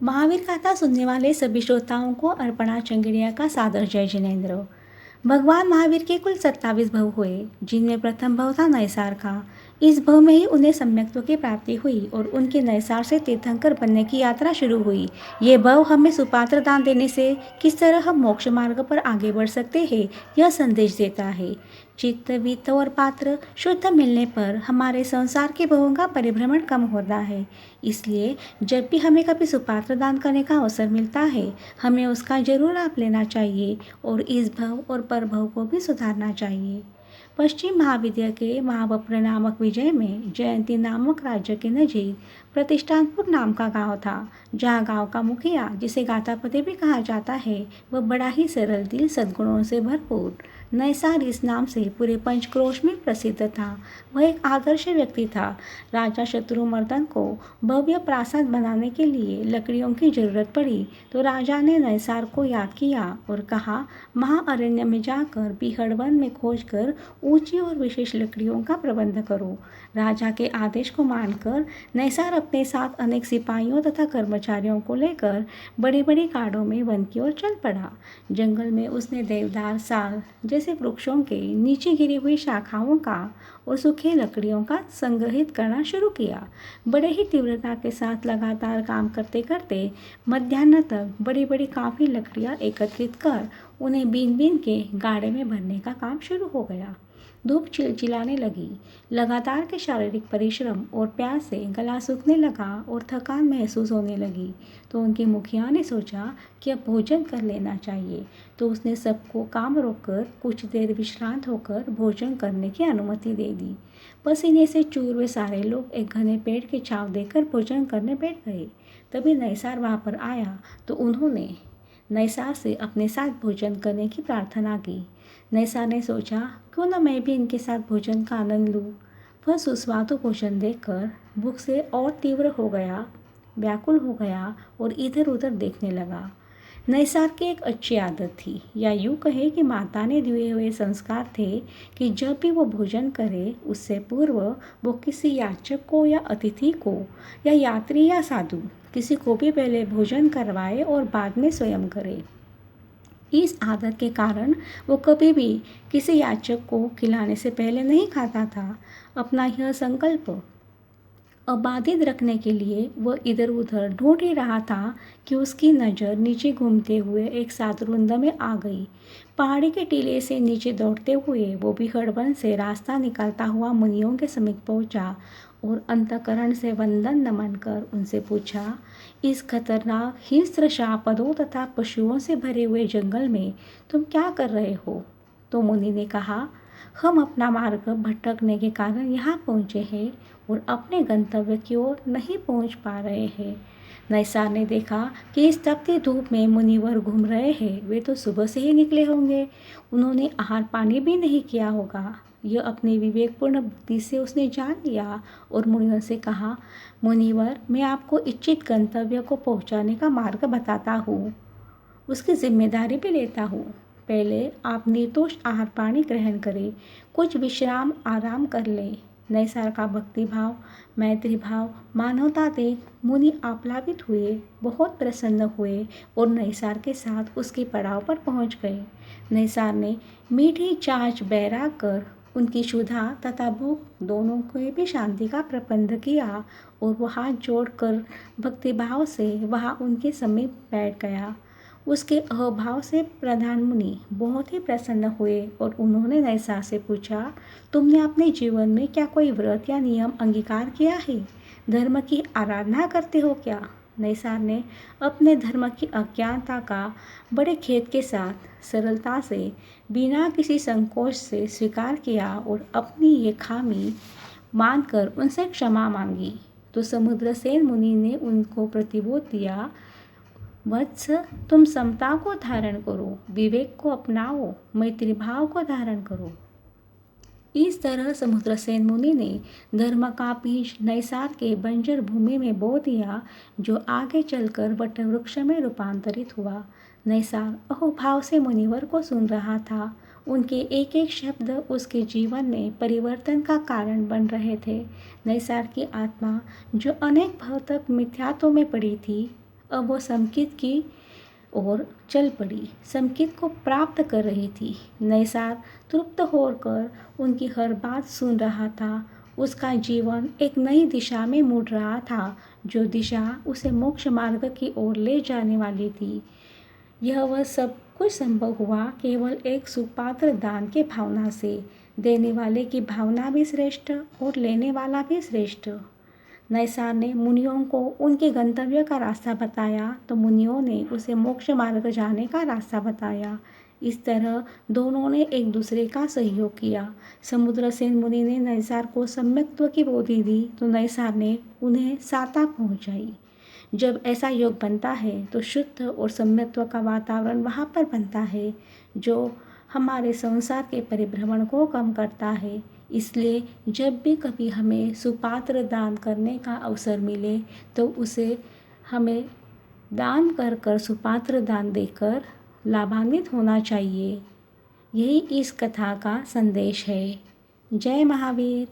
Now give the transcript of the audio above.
महावीर गाथा सुनने वाले सभी श्रोताओं को अर्पणा चंगेड़िया का सादर जय जिनेन्द्र। भगवान महावीर के कुल 27 भव हुए, जिनमें प्रथम भव था नैसार का। इस भव में ही उन्हें सम्यक्त्व की प्राप्ति हुई और उनके नैसार से तीर्थंकर बनने की यात्रा शुरू हुई। ये भव हमें सुपात्र दान देने से किस तरह हम मोक्ष मार्ग पर आगे बढ़ सकते हैं, यह संदेश देता है। चित्त, वित्त और पात्र शुद्ध मिलने पर हमारे संसार के भवों का परिभ्रमण कम होता है। इसलिए जब भी हमें कभी सुपात्र दान करने का अवसर मिलता है, हमें उसका जरूर लाभ लेना चाहिए और इस भव और परभव को भी सुधारना चाहिए। पश्चिम महाविद्या के महाबप्र नामक विजय में जयंती नामक राज्य के नजीक प्रतिष्ठानपुर नाम का गांव था, जहां गांव का मुखिया, जिसे गातापति भी कहा जाता है, वह बड़ा ही सरल दिल, सद्गुणों से भरपूर नैसार इस नाम से पूरे पंचक्रोश में प्रसिद्ध था। वह एक आदर्श व्यक्ति था। राजा शत्रुमर्दन को भव्य प्रासाद बनाने के लिए लकड़ियों की जरूरत पड़ी तो राजा ने नैसार को याद किया और कहा, महाअरण्य में जाकर बीहड़ में खोजकर ऊंची और विशेष लकड़ियों का प्रबंध करो। राजा के आदेश को मानकर नैसार अपने साथ अनेक सिपाहियों तथा कर्मचारियों को लेकर बड़ी बड़ी गाड़ों में वन की ओर चल पड़ा। जंगल में उसने देवदार, साल जैसे वृक्षों के नीचे गिरी हुई शाखाओं का और सूखी लकड़ियों का संग्रहित करना शुरू किया। बड़े ही तीव्रता के साथ लगातार काम करते करते मध्याह्न तक बड़ी बड़ी काफ़ी लकड़ियां एकत्रित कर उन्हें बीन बीन के गाड़े में भरने का काम शुरू हो गया। धूप चिलचिलाने लगी। लगातार के शारीरिक परिश्रम और प्यास से गला सूखने लगा और थकान महसूस होने लगी। तो उनके मुखिया ने सोचा कि अब भोजन कर लेना चाहिए, तो उसने सबको काम रोककर कुछ देर विश्रांत होकर भोजन करने की अनुमति दे दी। पसीने से चूर वे सारे लोग एक घने पेड़ की छांव देकर भोजन करने बैठ गए। तभी नैसार वहाँ पर आया तो उन्होंने नैसार से अपने साथ भोजन करने की प्रार्थना की। नैसार ने सोचा, क्यों न मैं भी इनके साथ भोजन का आनंद लूँ। वह सुस्वादु भोजन देखकर भूख से और तीव्र हो गया, व्याकुल हो गया और इधर उधर देखने लगा। नैसार की एक अच्छी आदत थी, या यूँ कहे कि माता ने दिए हुए संस्कार थे कि जब भी वो भोजन करे उससे पूर्व वो किसी याचक को या अतिथि को या यात्री या साधु किसी को भी पहले भोजन करवाए और बाद में स्वयं करे। इस आदत के कारण वो कभी भी किसी याचक को खिलाने से पहले नहीं खाता था। अपना यह संकल्प अबाधित रखने के लिए वह इधर उधर ढूंढ ही रहा था कि उसकी नज़र नीचे घूमते हुए एक सातरुंद में आ गई। पहाड़ी के टीले से नीचे दौड़ते हुए वो भी हड़बन से रास्ता निकालता हुआ मुनियों के समीप पहुंचा और अंतःकरण से वंदन नमन कर उनसे पूछा, इस खतरनाक हिंस्र शापदों तथा पशुओं से भरे हुए जंगल में तुम क्या कर रहे हो? तो मुनि ने कहा, हम अपना मार्ग भटकने के कारण यहाँ पहुँचे हैं और अपने गंतव्य की ओर नहीं पहुँच पा रहे हैं। नैसार ने देखा कि इस तपती धूप में मुनिवर घूम रहे हैं, वे तो सुबह से ही निकले होंगे, उन्होंने आहार पानी भी नहीं किया होगा। यह अपनी विवेकपूर्ण बुद्धि से उसने जान लिया और मुनियों से कहा, मुनिवर, मैं आपको इच्छित गंतव्य को पहुँचाने का मार्ग बताता हूँ, उसकी जिम्मेदारी भी लेता हूँ। पहले आप निर्दोष आहार पानी ग्रहण करें, कुछ विश्राम आराम कर लें। नैसार का भक्ति भाव, मैत्री भाव, मानवता देख मुनि आप्लावित हुए, बहुत प्रसन्न हुए और नैसार के साथ उसके पड़ाव पर पहुंच गए। नैसार ने मीठी छाछ बैराग कर उनकी क्षुधा तथा भूख दोनों को भी शांति का प्रबंध किया और वो हाथ जोड़कर भक्तिभाव से वहाँ उनके समीप बैठ गया। उसके अभाव से प्रधान मुनि बहुत ही प्रसन्न हुए और उन्होंने नैसार से पूछा, तुमने अपने जीवन में क्या कोई व्रत या नियम अंगीकार किया है? धर्म की आराधना करते हो क्या? नैसार ने अपने धर्म की अज्ञानता का बड़े खेद के साथ सरलता से बिना किसी संकोच से स्वीकार किया और अपनी ये खामी मानकर उनसे क्षमा मांगी। तो समुद्रसेन मुनि ने उनको प्रतिबोध दिया, वत्स, तुम समता को धारण करो, विवेक को अपनाओ, मैत्री भाव को धारण करो। इस तरह समुद्रसेन मुनि ने धर्म का बीज नैसार के बंजर भूमि में बो दिया, जो आगे चलकर वटवृक्ष में रूपांतरित हुआ। नैसार अहोभाव से मुनिवर को सुन रहा था। उनके एक एक शब्द उसके जीवन में परिवर्तन का कारण बन रहे थे। नैसार की आत्मा, जो अनेक भाव तक मिथ्यात्व में पड़ी थी, अब वो समकित की और चल पड़ी। समकित को प्राप्त कर रही थी। नैसार तृप्त होकर उनकी हर बात सुन रहा था। उसका जीवन एक नई दिशा में मुड़ रहा था, जो दिशा उसे मोक्ष मार्ग की ओर ले जाने वाली थी। यह वह सब कुछ संभव हुआ केवल एक सुपात्र दान के भावना से। देने वाले की भावना भी श्रेष्ठ और लेने वाला भी श्रेष्ठ। नैसार ने मुनियों को उनके गंतव्य का रास्ता बताया तो मुनियों ने उसे मोक्ष मार्ग जाने का रास्ता बताया। इस तरह दोनों ने एक दूसरे का सहयोग किया। समुद्रसेन मुनि ने नैसार को सम्यक्त्व की बोधि दी तो नैसार ने उन्हें साता पहुँचाई। जब ऐसा योग बनता है तो शुद्ध और सम्यत्व का वातावरण वहाँ पर बनता है, जो हमारे संसार के परिभ्रमण को कम करता है। इसलिए जब भी कभी हमें सुपात्र दान करने का अवसर मिले तो उसे हमें दान कर कर सुपात्र दान देकर लाभान्वित होना चाहिए। यही इस कथा का संदेश है। जय महावीर।